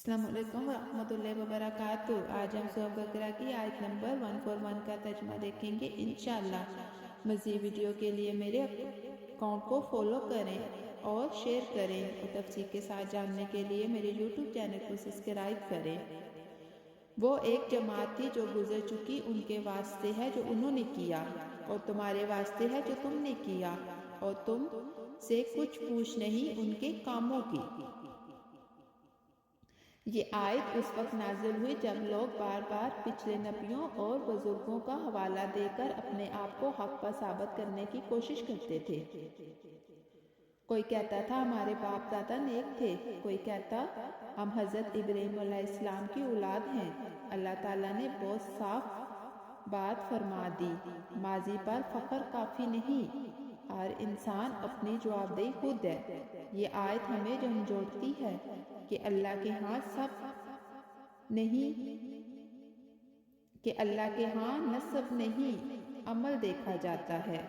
अस्सलाम वालेकुम रहमतुल्लाहि व बरकातुहू। आज हम सूरह बकरा की आयत नंबर 141 का तर्जुमा देखेंगे इंशाअल्लाह। मज़ीद वीडियो के लिए मेरे अकाउंट को फॉलो करें और शेयर करें और तफसीर के साथ जानने के लिए मेरे यूट्यूब चैनल को सब्सक्राइब करें। वो एक जमात थी जो गुजर चुकी, उनके वास्ते है जो उन्होंने किया, और तुम्हारे वास्ते है जो तुमने किया, और तुम से कुछ पूछ नहीं उनके कामों की। ये आयत उस वक्त नाजिल हुई जब लोग बार बार पिछले नबियों और बुजुर्गों का हवाला देकर अपने आप को हक पर साबित करने की कोशिश करते थे। कोई कहता था हमारे बाप दादा नेक थे, कोई कहता हम हज़रत इब्राहीम अलैहिस्सलाम की औलाद हैं। अल्लाह ताला ने बहुत साफ बात फरमा दी, माजी पर फख्र काफ़ी नहीं, हर इंसान अपनी जवाबदेही खुद है। ये आयत हमें झंझोड़ती है कि अल्लाह के यहाँ नसब नहीं अमल देखा जाता है।